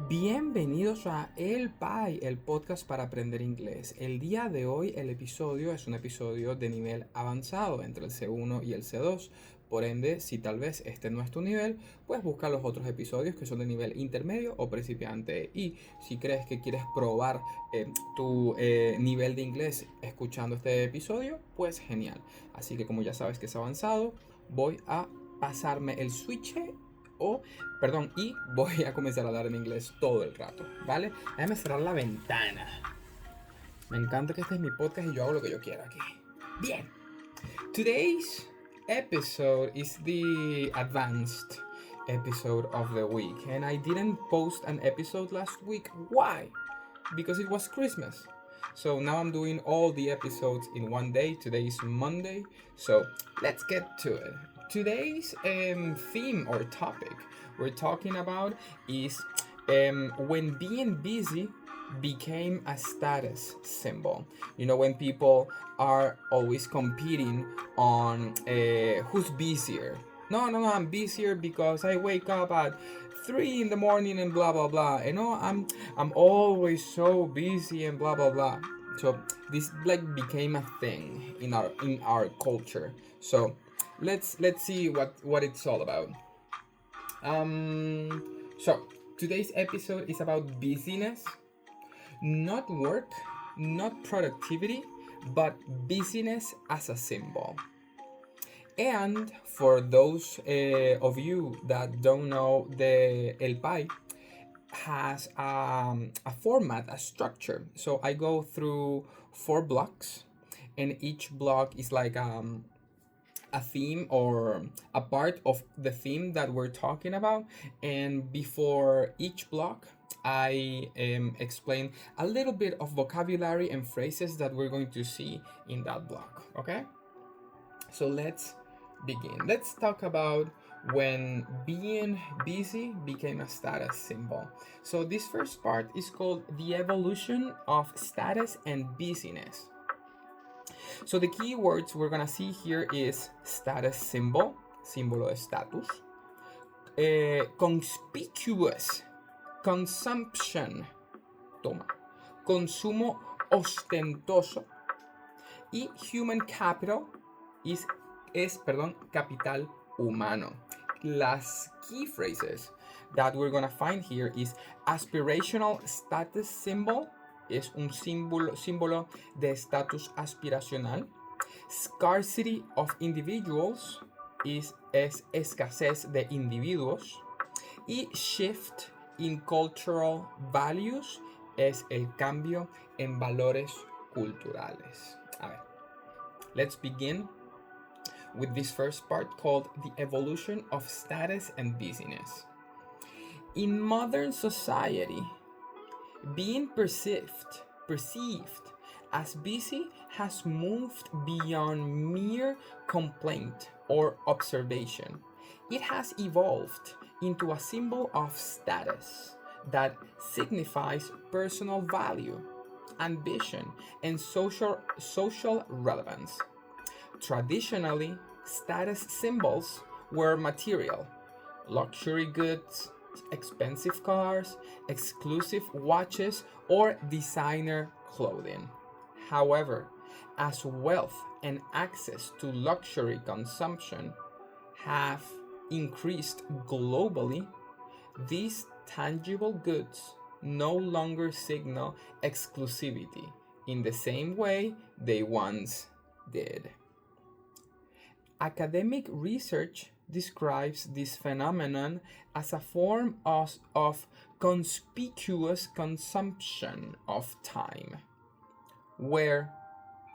Bienvenidos a El PAI, el podcast para aprender inglés. El día de hoy el episodio es un episodio de nivel avanzado entre el C1 y el C2. Por ende, si tal vez este no es tu nivel, pues busca los otros episodios que son de nivel intermedio o principiante. Y si crees que quieres probar tu nivel de inglés escuchando este episodio, pues genial. Así que como ya sabes que es avanzado, voy a pasarme el switch y voy a comenzar a hablar en inglés todo el rato, ¿vale? Déjame cerrar la ventana. Me encanta que este es mi podcast y yo hago lo que yo quiera aquí. Bien. Today's episode is the advanced episode of the week, and I didn't post an episode last week. Why? Because it was Christmas. So now I'm doing all the episodes in one day. Today is Monday. So let's get to it. Today's theme or topic we're talking about is when being busy became a status symbol. You know, when people are always competing on who's busier. No, I'm busier because I wake up at 3 in the morning and blah blah blah. You know, I'm always so busy and blah blah blah. So this like became a thing in our culture. So let's see what it's all about. So today's episode is about busyness, not work, not productivity, but busyness as a symbol. And for those of you that don't know, the El Pai has a format, a structure. So I go through 4 blocks, and each block is like a theme or a part of the theme that we're talking about. And before each block, I explain a little bit of vocabulary and phrases that we're going to see in that block. Okay? So let's begin. Let's talk about when being busy became a status symbol. So this first part is called the evolution of status and busyness. So the key words we're gonna see here is status symbol, símbolo de status, conspicuous, consumption, toma, consumo ostentoso, y human capital es capital humano. Las key phrases that we're gonna find here is aspirational status symbol, es un símbolo de estatus aspiracional. Scarcity of individuals es escasez de individuos. Y shift in cultural values es el cambio en valores culturales. A ver, let's begin with this first part called the evolution of status and busyness. In modern society, being perceived as busy has moved beyond mere complaint or observation. It has evolved into a symbol of status that signifies personal value, ambition, and social relevance. Traditionally, status symbols were material, luxury goods, expensive cars, exclusive watches, or designer clothing. However, as wealth and access to luxury consumption have increased globally, these tangible goods no longer signal exclusivity in the same way they once did. Academic research describes this phenomenon as a form of conspicuous consumption of time, where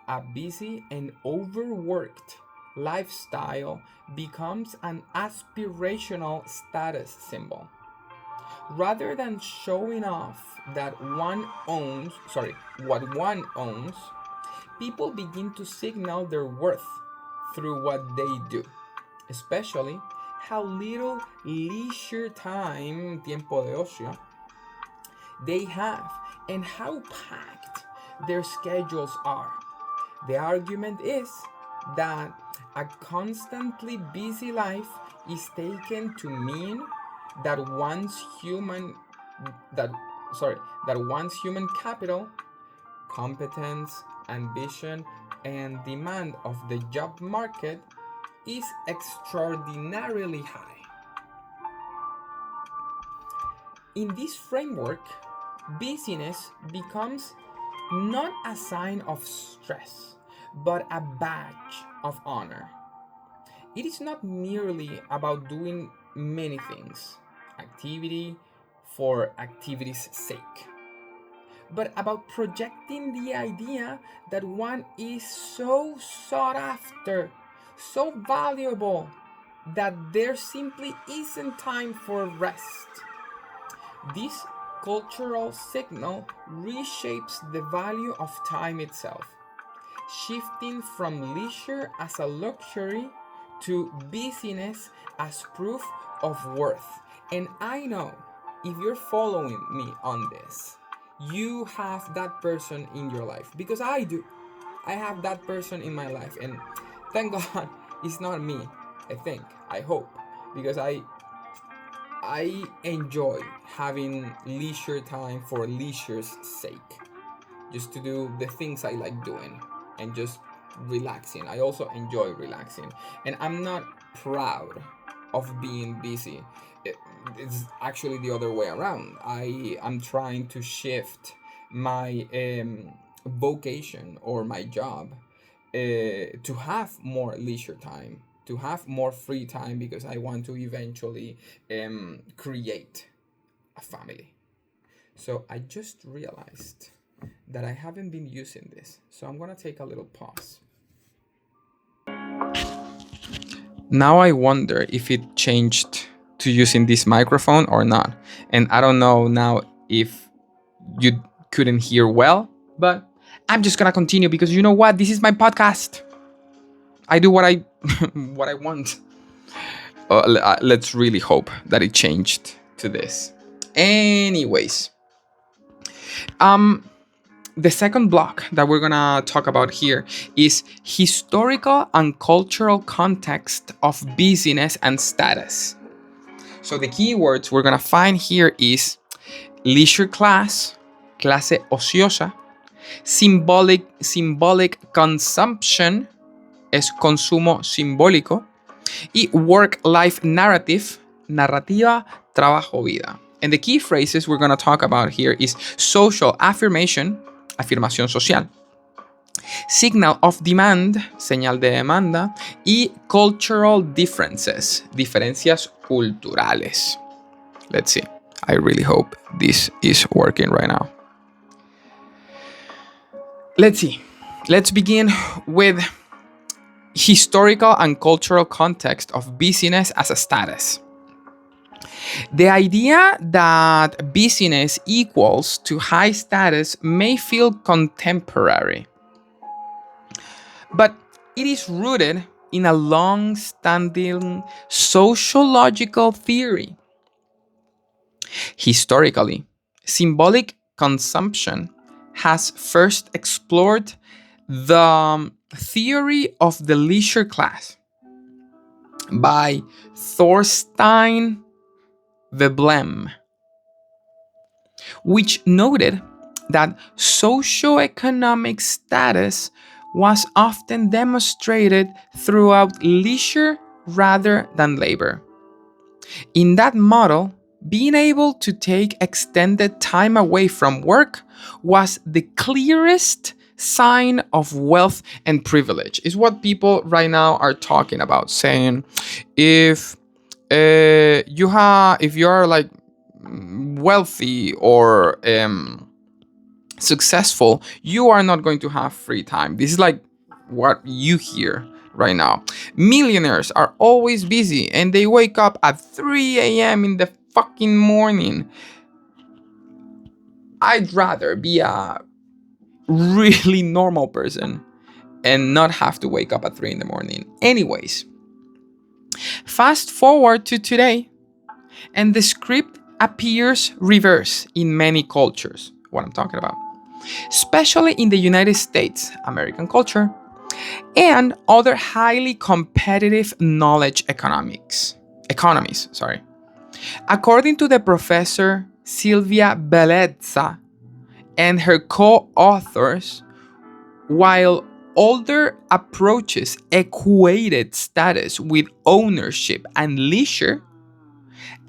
a busy and overworked lifestyle becomes an aspirational status symbol. Rather than showing off what one owns, people begin to signal their worth through what they do, especially how little leisure time, tiempo de ocio, they have and how packed their schedules are. The argument is that a constantly busy life is taken to mean that one's human that sorry that one's human capital, competence, ambition, and demand of the job market is extraordinarily high. In this framework, busyness becomes not a sign of stress, but a badge of honor. It is not merely about doing many things, activity for activity's sake, but about projecting the idea that one is so sought after, so valuable, that there simply isn't time for rest. This cultural signal reshapes the value of time itself, shifting from leisure as a luxury to busyness as proof of worth. And I know if you're following me on this, you have that person in your life, because I do. I have that person in my life, and thank God it's not me. I hope, because I enjoy having leisure time for leisure's sake, just to do the things I like doing and just relaxing. I also enjoy relaxing, and I'm not proud of being busy. It's actually the other way around. I'm trying to shift my vocation or my job to have more leisure time, to have more free time, because I want to eventually create a family. So I just realized that I haven't been using this. So I'm gonna take a little pause. Now I wonder if it changed to using this microphone or not. And I don't know now if you couldn't hear well, but I'm just gonna continue, because you know what? This is my podcast. I do what I what I want. Let's really hope that it changed to this. Anyways, um, the second block that we're gonna talk about here is historical and cultural context of busyness and status. So the keywords we're gonna find here is leisure class, clase ociosa, symbolic consumption, es consumo simbólico, y work-life narrative, narrativa trabajo-vida. And the key phrases we're going to talk about here is social affirmation, afirmación social, signal of demand, señal de demanda, y cultural differences, diferencias culturales. Let's see. I really hope this is working right now. Let's see. Let's begin with historical and cultural context of busyness as a status. The idea that busyness equals to high status may feel contemporary, but it is rooted in a long-standing sociological theory. Historically, symbolic consumption has first explored the theory of the leisure class by Thorstein Veblen, which noted that socioeconomic status was often demonstrated throughout leisure rather than labor. In that model, being able to take extended time away from work was the clearest sign of wealth and privilege. Is what people right now are talking about, saying if if you are like wealthy or successful, you are not going to have free time. This is like what you hear right now. Millionaires are always busy and they wake up at 3 a.m. in the fucking morning. I'd rather be a really normal person and not have to wake up at 3 in the morning. Anyways, fast forward to today, and the script appears reverse in many cultures. What I'm talking about, especially in the United States, American culture, and other highly competitive knowledge economies. According to the professor Silvia Bellezza, and her co-authors, while older approaches equated status with ownership and leisure,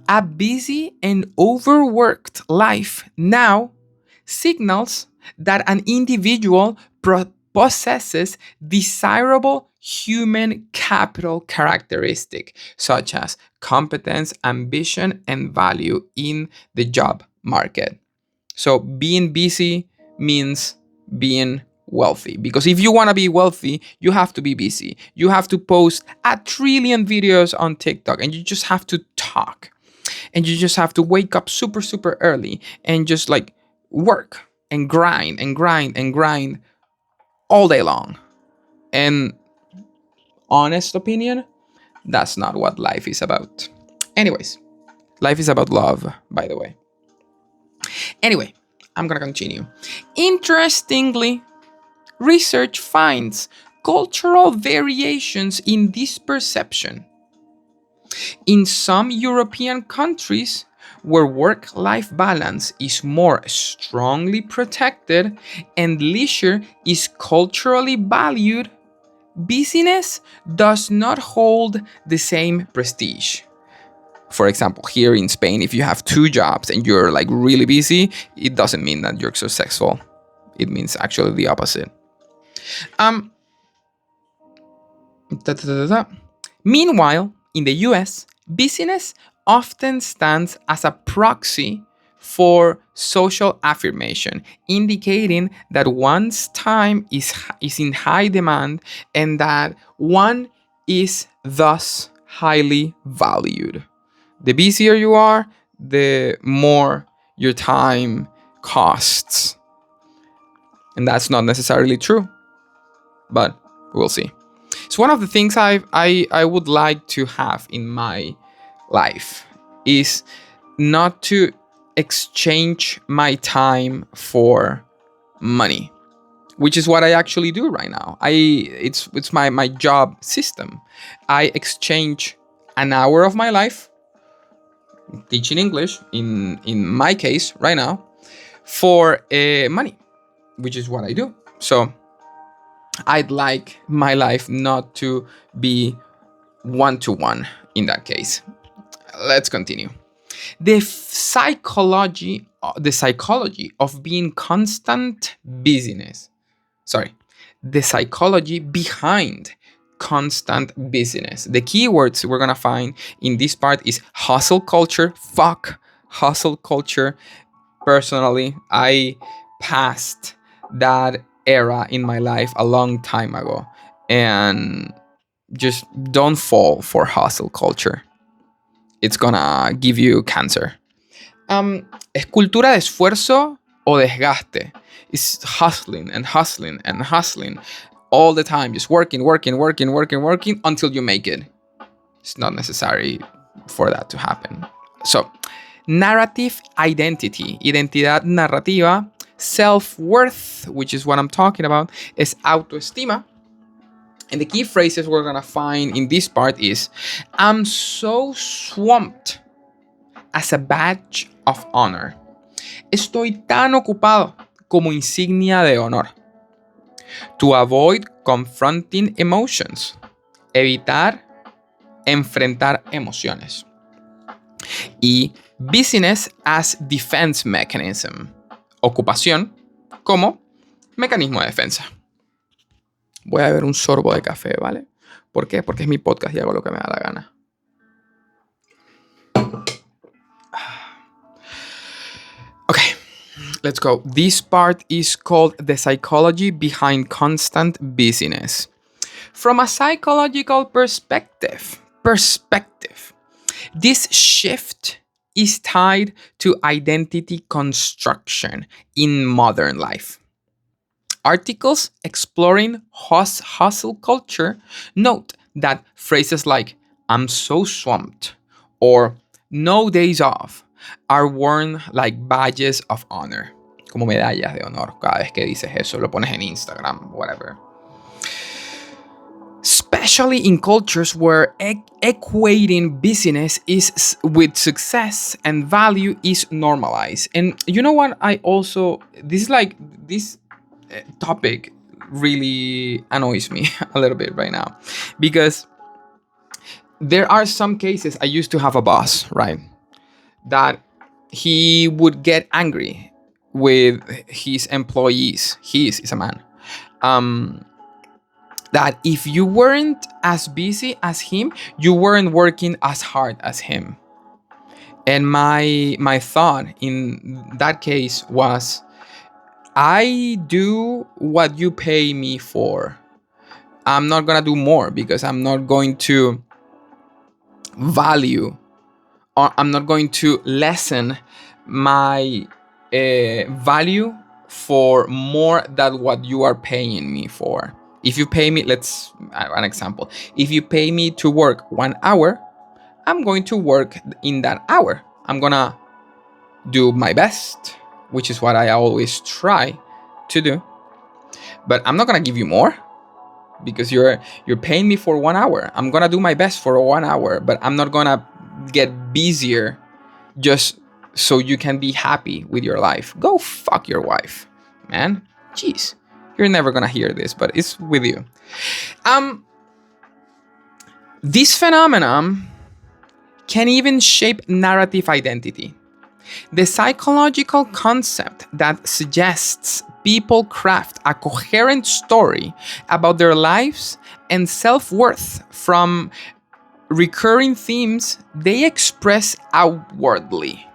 a busy and overworked life now signals that an individual possesses desirable human capital characteristic such as competence, ambition, and value in the job market. So being busy means being wealthy, because if you want to be wealthy, you have to be busy. You have to post a trillion videos on TikTok, and you just have to talk, and you just have to wake up super super early and just like work and grind and grind and grind all day long. And honest opinion, that's not what life is about. Anyways, life is about love, by the way. Anyway, I'm gonna continue. Interestingly, research finds cultural variations in this perception. In some European countries, where work life balance is more strongly protected and leisure is culturally valued, busyness does not hold the same prestige. For example, here in Spain, if you have two jobs and you're like really busy, it doesn't mean that you're successful. It means actually the opposite. Um, Da, da, da, da. Meanwhile, in the US, busyness often stands as a proxy for social affirmation, indicating that one's time is in high demand and that one is thus highly valued. The busier you are, the more your time costs. And that's not necessarily true, but we'll see. So one of the things I would like to have in my life is not to exchange my time for money, which is what I actually do right now. It's my job system. I exchange an hour of my life teaching English in my case right now for money, which is what I do. So I'd like my life not to be one-to-one in that case. Let's continue. The psychology of being constant busyness. Sorry. The psychology behind constant busyness. The keywords we're gonna find in this part is hustle culture. Fuck hustle culture. Personally, I passed that era in my life a long time ago, and just don't fall for hustle culture. It's gonna give you cancer. Es cultura de esfuerzo o desgaste. It's hustling and hustling and hustling all the time, just working until you make it. It's not necessary for that to happen. So, narrative identity, identidad narrativa, self-worth, which is what I'm talking about, is autoestima. And the key phrases we're gonna find in this part is, I'm so swamped as a badge of honor. Estoy tan ocupado como insignia de honor. To avoid confronting emotions. Evitar enfrentar emociones. Y busyness as defense mechanism. Ocupación como mecanismo de defensa. Voy a beber un sorbo de café, ¿vale? ¿Por qué? Porque es mi podcast y hago lo que me da la gana. Okay, let's go. This part is called the psychology behind constant busyness. From a psychological perspective, this shift is tied to identity construction in modern life. Articles exploring hustle culture note that phrases like I'm so swamped or no days off are worn like badges of honor, como medallas de honor. Cada vez que dices eso, lo pones en Instagram, whatever. especially in cultures where equating busyness with success and value is normalized. And you know what? I also this topic really annoys me a little bit right now, because there are some cases. I used to have a boss, right, that he would get angry with his employees. Is a man. Um, that if you weren't as busy as him, you weren't working as hard as him. And my thought in that case was, I do what you pay me for. I'm not gonna do more, because I'm not going to value, or I'm not going to lessen my value for more than what you are paying me for. If you pay me, let's an example. If you pay me to work 1 hour, I'm going to work in that hour. I'm gonna do my best, which is what I always try to do. But I'm not gonna give you more, because you're paying me for 1 hour. I'm gonna do my best for 1 hour, but I'm not gonna get busier just so you can be happy with your life. Go fuck your wife, man. Jeez, you're never gonna hear this, but it's with you. This phenomenon can even shape narrative identity. The psychological concept that suggests people craft a coherent story about their lives and self-worth from recurring themes they express outwardly.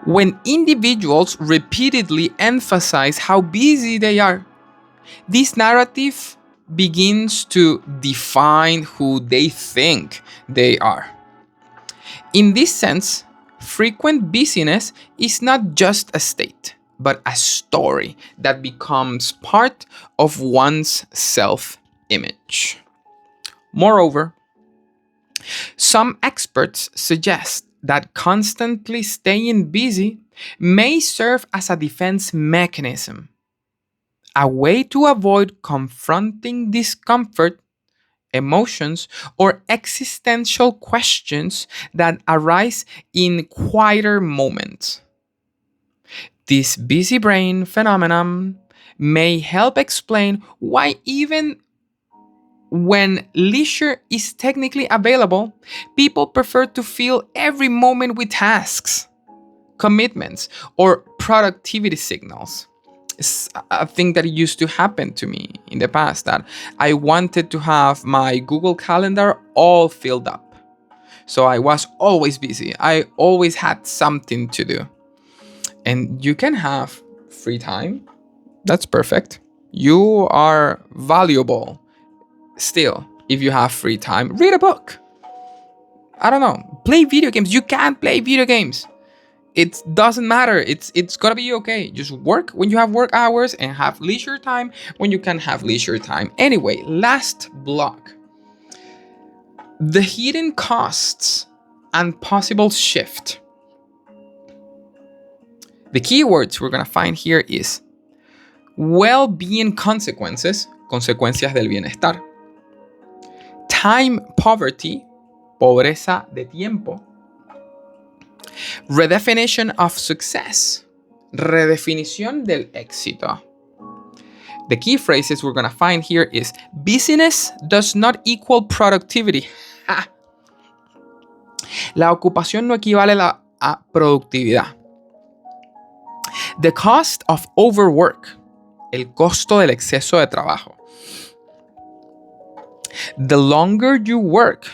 When individuals repeatedly emphasize how busy they are, this narrative begins to define who they think they are. In this sense, frequent busyness is not just a state, but a story that becomes part of one's self-image. Moreover, some experts suggest that constantly staying busy may serve as a defense mechanism, a way to avoid confronting discomfort, emotions, or existential questions that arise in quieter moments. This busy brain phenomenon may help explain why, even when leisure is technically available, people prefer to fill every moment with tasks, commitments, or productivity signals. It's a thing that used to happen to me in the past, that I wanted to have my Google Calendar all filled up. So I was always busy. I always had something to do. And you can have free time. That's perfect. You are valuable still if you have free time. Read a book. I don't know. Play video games. You can play video games. It doesn't matter. It's gonna be okay. Just work when you have work hours and have leisure time when you can have leisure time. Anyway, last block. The hidden costs and possible shift. The keywords we're gonna find here is well-being consequences, consecuencias del bienestar. Time poverty, pobreza de tiempo. Redefinition of success, redefinición del éxito. The key phrases we're going to find here is busyness does not equal productivity. ¡Ja! La ocupación no equivale a productividad. The cost of overwork, el costo del exceso de trabajo. The longer you work,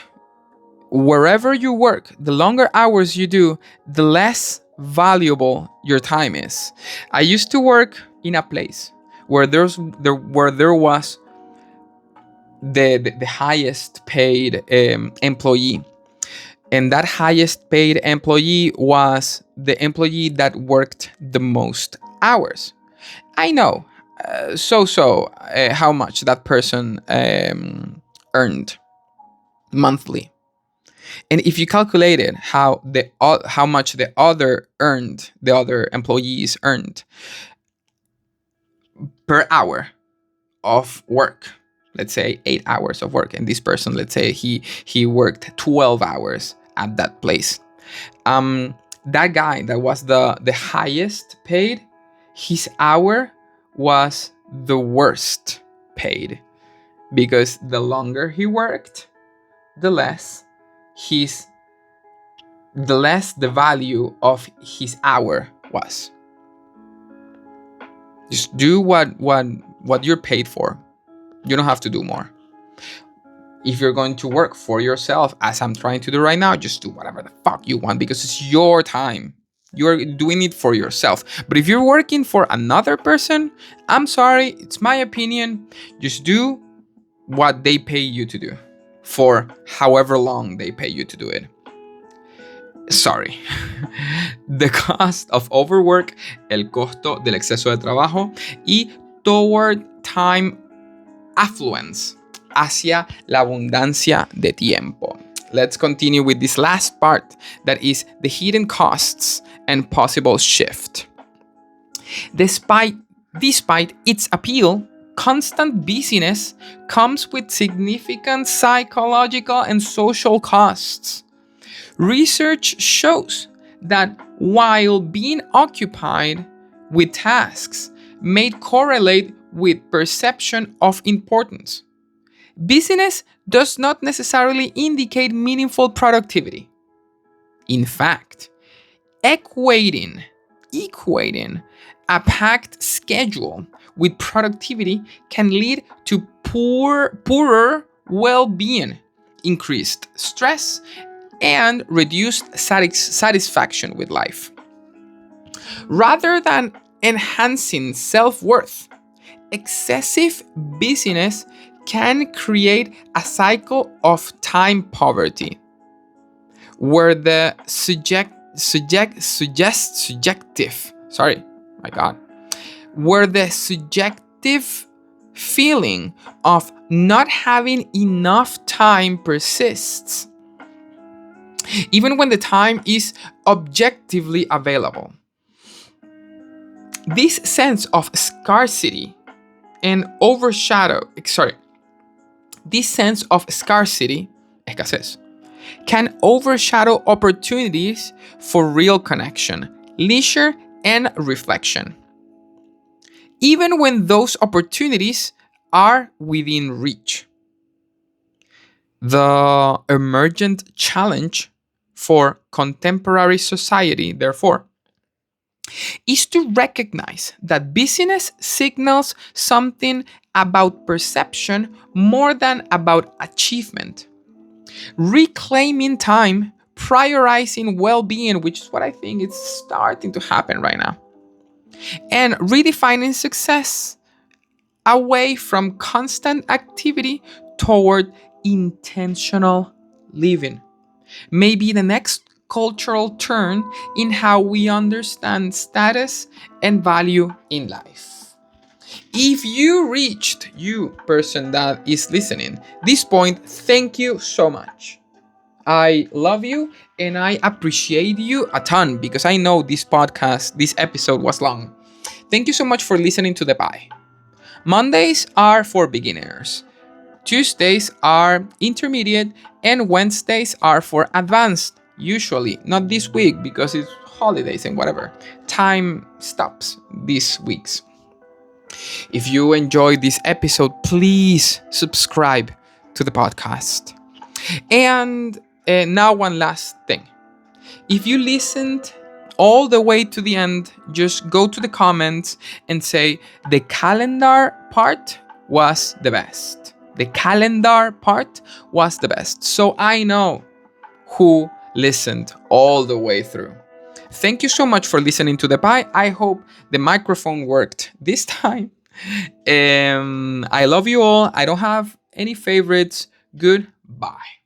wherever you work, the longer hours you do, the less valuable your time is. I used to work in a place where there was the highest paid employee, and that highest paid employee was the employee that worked the most hours. I know how much that person earned monthly. And if you calculated how much the other employees earned per hour of work, let's say 8 hours of work, and this person, let's say he worked 12 hours at that place. That guy that was the highest paid, his hour was the worst paid, because the longer he worked, the less his the value of his hour was. Just do what you're paid for. You don't have to do more. If you're going to work for yourself, as I'm trying to do right now, just do whatever the fuck you want, because it's your time. You're doing it for yourself. But if you're working for another person, I'm sorry, it's my opinion. Just do what they pay you to do for however long they pay you to do it. Sorry. The cost of overwork, el costo del exceso de trabajo, y toward time affluence, hacia la abundancia de tiempo. Let's continue with this last part, that is the hidden costs and possible shift. Despite its appeal, constant busyness comes with significant psychological and social costs. Research shows that while being occupied with tasks may correlate with perception of importance, busyness does not necessarily indicate meaningful productivity. In fact, equating a packed schedule with productivity can lead to poorer well-being, increased stress, and reduced satisfaction with life. Rather than enhancing self-worth, excessive busyness can create a cycle of time poverty, where the subjective feeling of not having enough time persists, even when the time is objectively available. This sense of scarcity and escasez, can overshadow opportunities for real connection, leisure, and reflection, even when those opportunities are within reach. The emergent challenge for contemporary society, therefore, is to recognize that busyness signals something about perception more than about achievement. Reclaiming time, prioritizing well-being, which is what I think is starting to happen right now, and redefining success away from constant activity toward intentional living may be the next cultural turn in how we understand status and value in life. If you person that is listening, this point, thank you so much. I love you and I appreciate you a ton, because I know this episode was long. Thank you so much for listening to the PAI. Mondays are for beginners. Tuesdays are intermediate, and Wednesdays are for advanced. Usually, not this week because it's holidays and whatever. Time stops these weeks. If you enjoyed this episode, please subscribe to the podcast. And now one last thing. If you listened all the way to the end, just go to the comments and say the calendar part was the best. The calendar part was the best. So I know who listened all the way through. Thank you so much for listening to the PAI. I hope the microphone worked this time. I love you all. I don't have any favorites. Goodbye.